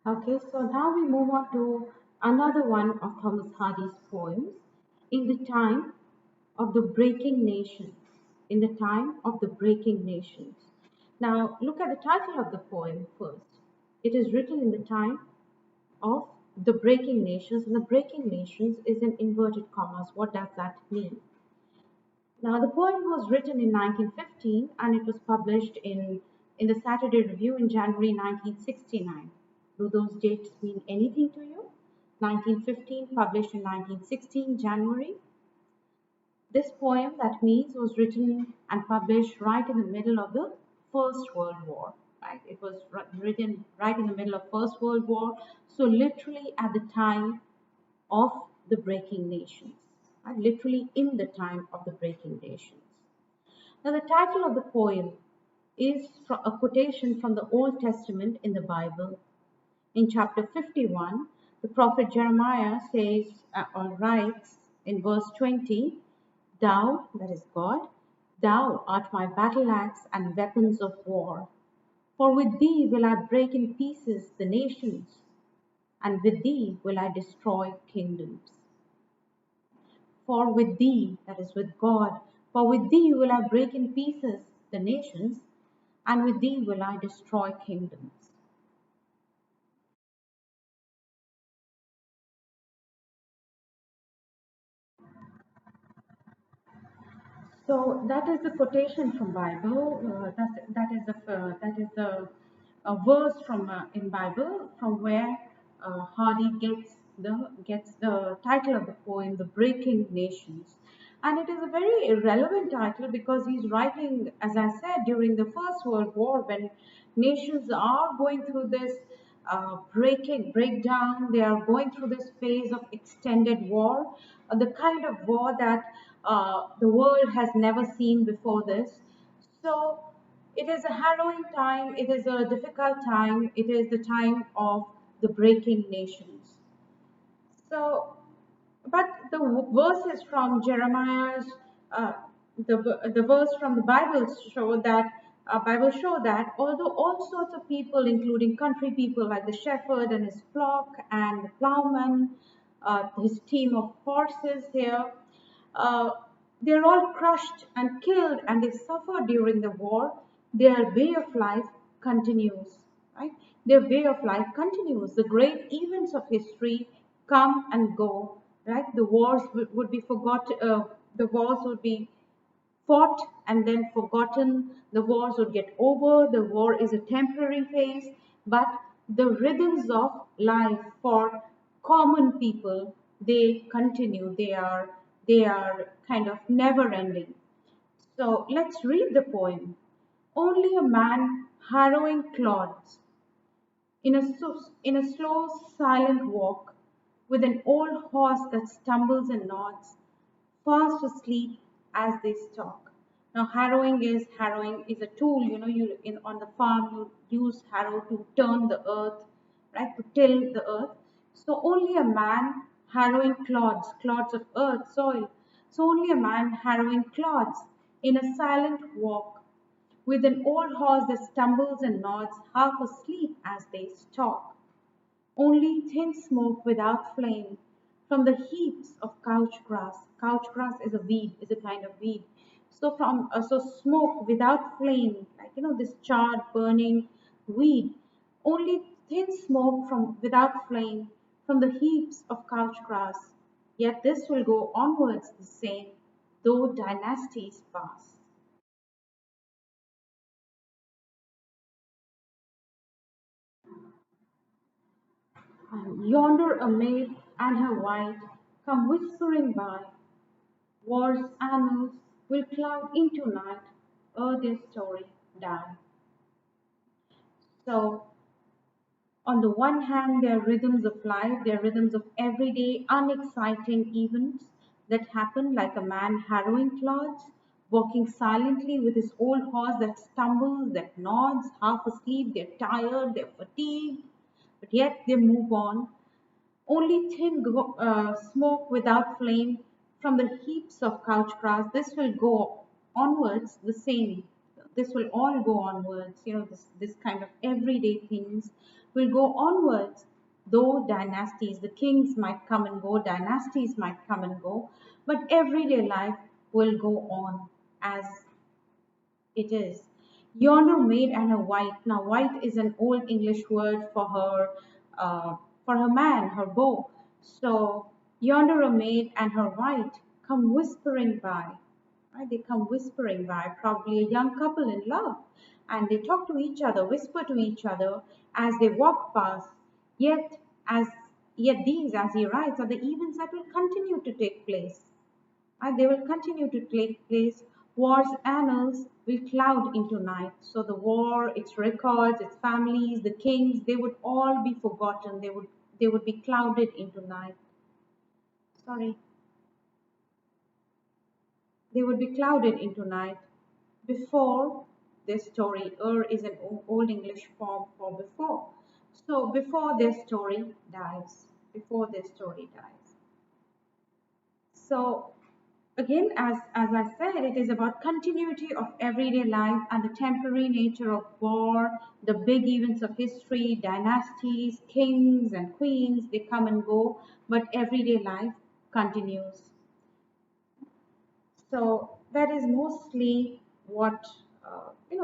Okay, so now we move on to another one of Thomas Hardy's poems, In the Time of the Breaking Nations. In the Time of the Breaking Nations. Now, look at the title of the poem first. It is written in the time of the breaking nations, and the breaking nations is in inverted commas. What does that mean? Now, the poem was written in 1915 and it was published in the Saturday Review in January 1969. Do those dates mean anything to you? 1915, published in 1916, January. This poem, that means, was written and published right in the middle of the First World War. Right? It was written right in the middle of First World War, so literally at the time of the breaking nations. Right? Literally in the time of the breaking nations. Now, the title of the poem is a quotation from the Old Testament in the Bible. In chapter 51, the prophet Jeremiah says or writes in verse 20, Thou, that is God, thou art my battle axe and weapons of war. For with thee will I break in pieces the nations, and with thee will I destroy kingdoms. For with thee, that is with God, for with thee will I break in pieces the nations, and with thee will I destroy kingdoms. So that is the quotation from Bible. That is a verse from in Bible from where Hardy gets the title of the poem, "The Breaking Nations," and it is a very relevant title because he's writing, as I said, during the First World War when nations are going through this breakdown. They are going through this phase of extended war, the kind of war that the world has never seen before this. So it is a harrowing time, it is a difficult time, it is the time of the breaking nations. So, but the verses from Jeremiah's, uh, the verse from the Bible show that although all sorts of people, including country people like the shepherd and his flock and the plowman, his team of horses here, uh, they're all crushed and killed and they suffer during the war. Their way of life continues, right? Their way of life continues. The great events of history come and go, right? The wars would be forgotten. The wars would be fought and then forgotten. The wars would get over. The war is a temporary phase, but the rhythms of life for common people, they continue. They are kind of never ending. So let's read the poem. Only a man harrowing clods in a slow, silent walk, with an old horse that stumbles and nods, fast asleep as they stalk. Now, harrowing is a tool. You know, you in on the farm you use harrow to turn the earth, right? To till the earth. So only a man harrowing clods of earth, soil. So only a man harrowing clods in a silent walk with an old horse that stumbles and nods, half asleep as they stalk. Only thin smoke without flame from the heaps of couch grass. Couch grass is a weed, is a kind of weed. So smoke without flame, like this charred, burning weed. Only thin smoke from without flame from the heaps of couch grass. Yet this will go onwards the same, though dynasties pass. And yonder a maid and her wife come whispering by. War's annals will cloud into night ere their story die. So, on the one hand, there are rhythms of life, there are rhythms of everyday, unexciting events that happen, like a man harrowing clods, walking silently with his old horse that stumbles, that nods, half asleep, they're tired, they're fatigued, but yet they move on. Only thin smoke without flame from the heaps of couch grass. This will go onwards the same. this will all go onwards. This kind of everyday things will go onwards. Though dynasties, the kings might come and go, dynasties might come and go, but everyday life will go on as it is. Yonder maid and her wife. Now, wife is an old English word for her man, her beau. So, yonder a maid and her wife come whispering by. Right? They come whispering by, probably a young couple in love, and they talk to each other, whisper to each other as they walk past. Yet, as yet these, as he writes, are the events that will continue to take place, and they will continue to take place. War's annals will cloud into night. So the war, its records, its families, the kings, they would all be forgotten. They would be clouded into night. Sorry. They would be clouded into night. Before their story, is an old English form for before. So before their story dies. Before their story dies. So again, as I said, it is about continuity of everyday life and the temporary nature of war, the big events of history, dynasties, kings and queens, they come and go, but everyday life continues. So that is mostly what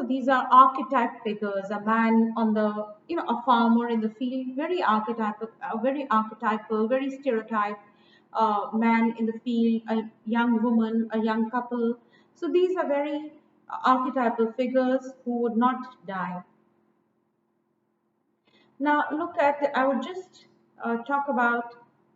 these are archetype figures. A man on the a farmer in the field, very archetypal, very stereotype. Man in the field, a young woman, a young couple. So these are very archetypal figures who would not die. Now, I would just talk about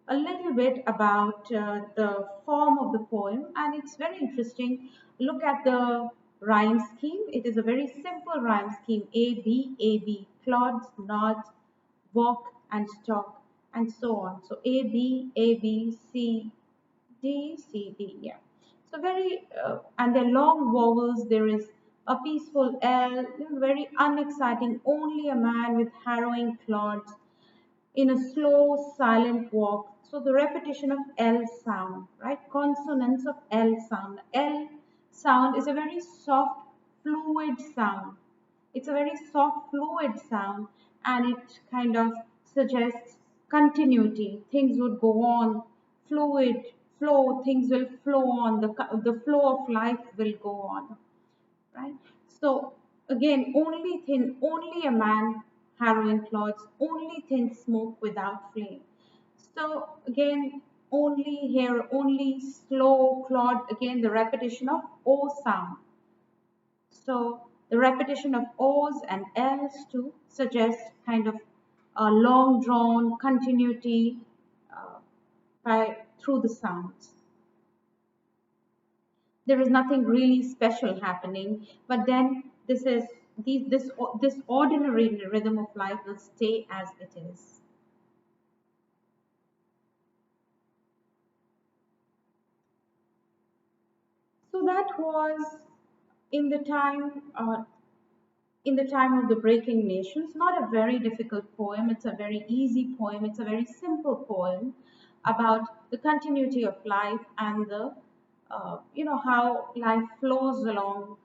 a little bit about the form of the poem, and it's very interesting. Look at the rhyme scheme. It is a very simple rhyme scheme: A, B, A, B, clods, nods, walk, and stalk, and so on. So A, B, A, B, C, D, C, D, yeah. So and they're long vowels. There is a peaceful L, very unexciting, only a man with harrowing clods in a slow, silent walk. So the repetition of L sound, right? Consonants of L sound. L sound is a very soft, fluid sound. It's a very soft, fluid sound, and it kind of suggests continuity. Things would go on, fluid, flow, things will flow on, the flow of life will go on, right? So again, only a man harrowing clods, only thin smoke without flame. So again, only here, only slow clod, again the repetition of O sound. So the repetition of O's and L's to suggest kind of a long drawn continuity through the sounds. There is nothing really special happening, but then this ordinary rhythm of life will stay as it is. So that was in the time in the time of the breaking nations. Not a very difficult poem. It's a very easy poem. It's a very simple poem about the continuity of life and the how life flows along,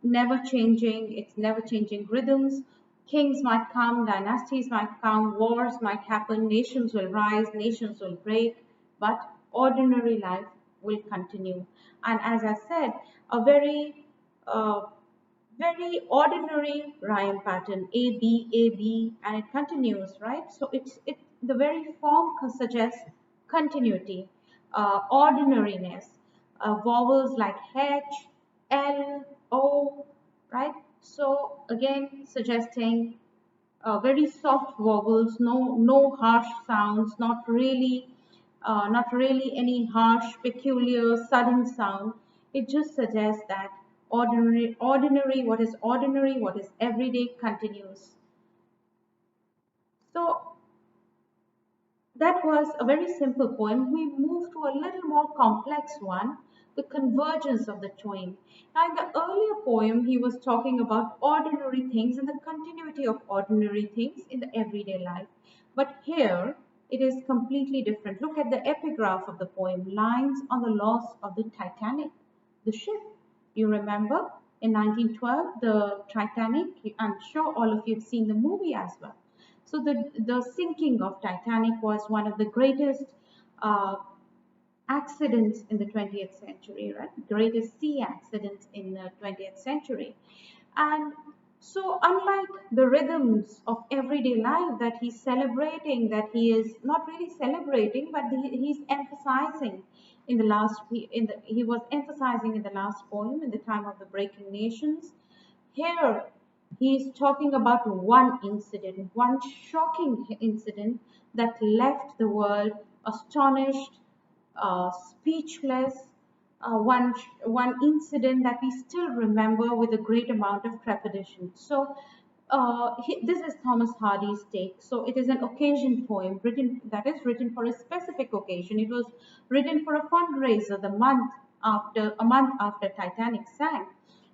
never changing. It's never changing rhythms. Kings might come, dynasties might come, wars might happen, nations will rise, nations will break, but ordinary life will continue. And as I said, a uh, very ordinary rhyme pattern, A B, and it continues, right? So it the very form suggests continuity, ordinariness, vowels like H, L, O, right? So again, suggesting very soft vowels, no harsh sounds, not really any harsh, peculiar, sudden sound. It just suggests that ordinary, what is everyday continues. So that was a very simple poem. We move to a little more complex one, the convergence of the twain. Now, in the earlier poem, he was talking about ordinary things and the continuity of ordinary things in the everyday life. But here, it is completely different. Look at the epigraph of the poem, lines on the loss of the Titanic, the ship. You remember? in 1912, the Titanic. I'm sure all of you have seen the movie as well. So the sinking of Titanic was one of the greatest uh, accidents in the 20th century, right? Greatest sea accidents in the 20th century. And so, unlike the rhythms of everyday life that he's celebrating, that he is not really celebrating, but he's emphasizing in the last, he was emphasizing in the last poem, in the time of the breaking nations. Here, he's talking about one incident, one shocking incident that left the world astonished, speechless, one incident that we still remember with a great amount of trepidation. So this is Thomas Hardy's take. So it is an occasion poem written that is written for a specific occasion. It was written for a fundraiser a month after Titanic sank,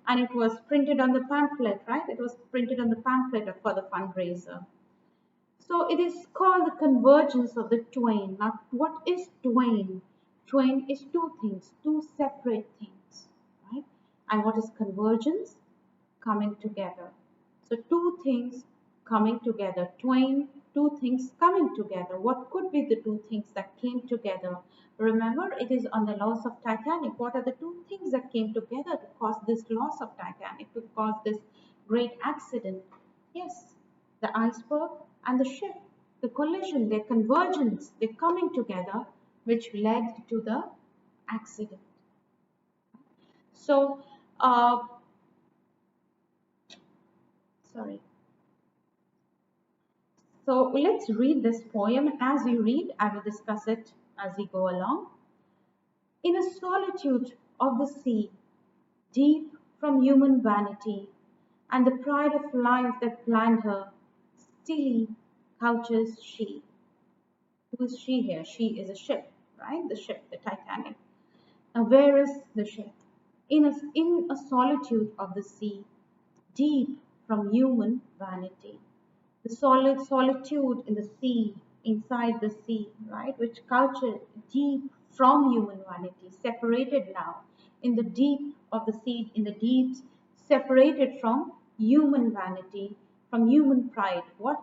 and it was printed on the pamphlet. Right, it was printed on the pamphlet for the fundraiser. So it is called the convergence of the twain. Now, what is twain? Twain is two things, two separate things, right? And what is convergence? Coming together. So two things coming together. Twain, two things coming together. What could be the two things that came together? Remember, it is on the loss of Titanic. What are the two things that came together to cause this loss of Titanic, to cause this great accident? Yes, the iceberg and the ship, the collision, their convergence, their coming together, which led to the accident. So, uh, sorry. So let's read this poem. As you read, I will discuss it as we go along. In a solitude of the sea, deep from human vanity, and the pride of life that planned her, stilly couches she. Who is she here? She is a ship, right? The ship, the Titanic. Now, where is the ship? In a solitude of the sea, deep from human vanity. The solitude in the sea, inside the sea, right? Which culture deep from human vanity, separated now in the deep of the sea, in the deeps, separated from human vanity, from human pride. What?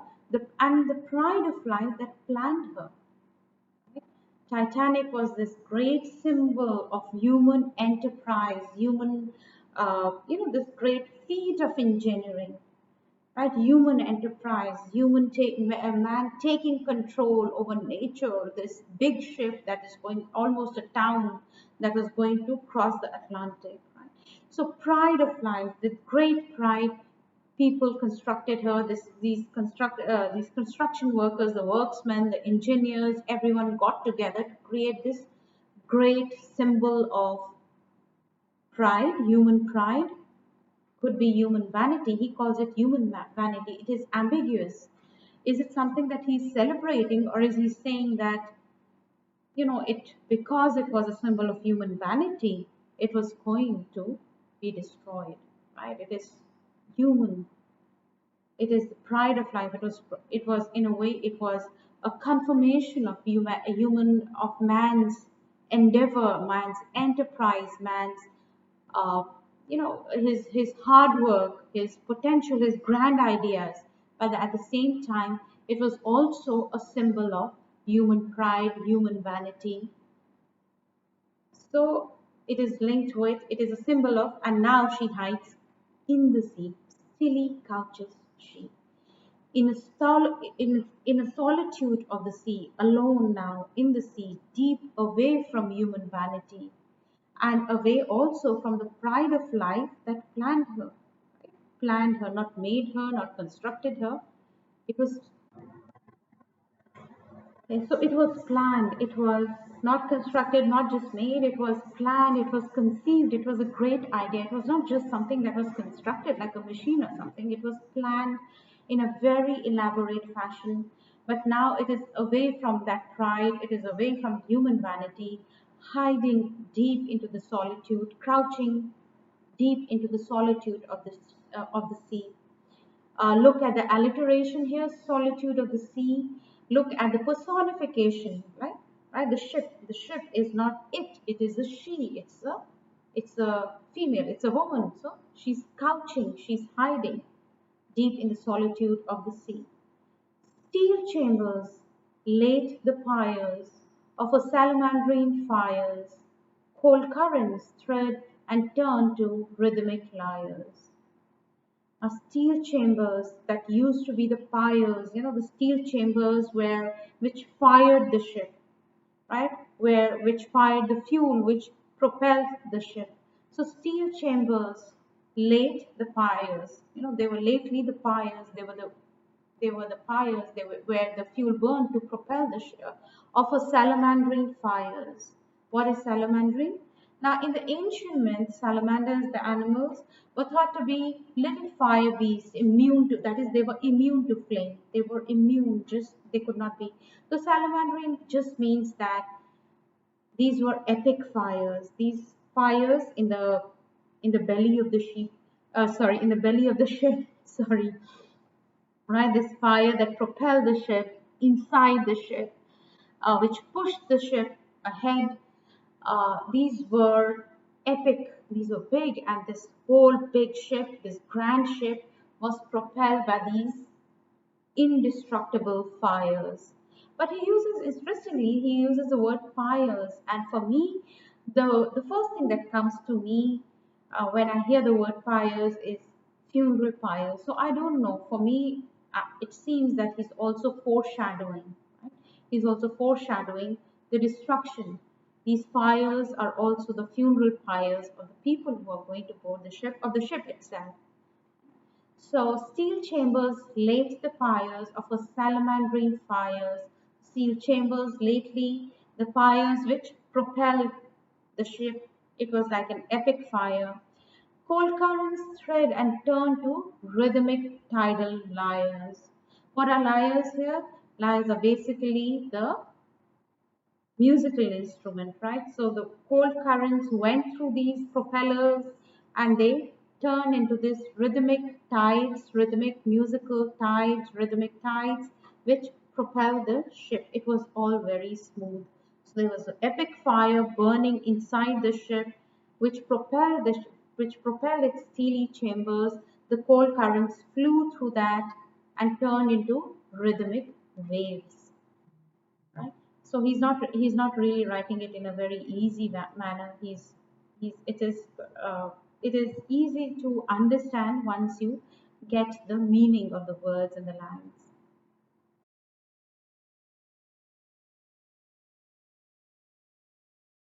And the pride of life that planned her. Titanic was this great symbol of human enterprise, this great feat of engineering, right? Human enterprise, man taking control over nature, this big ship that is going almost a town that was going to cross the Atlantic, right? So pride of life, the great pride, people constructed her, these construction workers, the worksmen, the engineers, everyone got together to create this great symbol of pride, human pride, could be human vanity. He calls it human vanity. It is ambiguous. Is it something that he's celebrating, or is he saying that, it because it was a symbol of human vanity, it was going to be destroyed, right? It is human. It is the pride of life. It was in a way, it was a confirmation of of man's endeavor, man's enterprise, man's his hard work, his potential, his grand ideas. But at the same time, it was also a symbol of human pride, human vanity. So it is linked with, it is a symbol of, and now she hides in the sea, stilly couches she. In a solitude of the sea, alone now in the sea, deep away from human vanity, and away also from the pride of life that planned her. Planned her, not made her, not constructed her. It was so it was planned. It was not constructed, not just made. It was planned. It was conceived. It was a great idea. It was not just something that was constructed like a machine or something. It was planned in a very elaborate fashion. But now it is away from that pride. It is away from human vanity, hiding deep into the solitude, crouching deep into the solitude of the sea. Look at the alliteration here, solitude of the sea. Look at the personification, right? Right, the ship. The ship is not it; it is a she. It's a It's a female, it's a woman. So she's couching, she's hiding deep in the solitude of the sea. Steel chambers late the pyres of a salamandrine fires, cold currents thread and turn to rhythmic lyres. Are steel chambers that used to be the pyres, the steel chambers where which fired the ship, right? Where which fired the fuel which propelled the ship. So steel chambers late the pyres, they were lately the pyres, they were the pyres, they were where the fuel burned to propel the ship of a salamandrine fires. What is salamandrine? Now, in the ancient myths, salamanders, the animals, were thought to be little fire beasts, immune to, that is, they were immune to flame. They were immune, just, they could not be. So, salamandrine just means that these were epic fires. These fires in the belly of the sheep, in the belly of the ship, sorry, right? This fire that propelled the ship inside the ship, which pushed the ship ahead. These were epic, these were big, and this whole big ship, this grand ship, was propelled by these indestructible fires. But he uses, interestingly, he uses the word fires. And for me, the first thing that comes to me when I hear the word fires is funeral pyres. So I don't know. For me, it seems that he's also foreshadowing. Right? He's also foreshadowing the destruction. These fires are also the funeral pyres of the people who are going to board the ship, of the ship itself. So steel chambers late the pyres of a salamandrine fires, steel chambers lately the pyres which propelled the ship. It was like an epic fire. Cold currents thread and turn to rhythmic tidal lyres. What are lyres here? Lyres are basically the musical instrument, right? So the cold currents went through these propellers and they turned into this rhythmic tides, rhythmic musical tides, rhythmic tides, which propelled the ship. It was all very smooth. So there was an epic fire burning inside the ship, which propelled its steely chambers. The cold currents flew through that and turned into rhythmic waves, right? So he's not really writing it in a very easy manner. He's uh, it is easy to understand once you get the meaning of the words and the lines.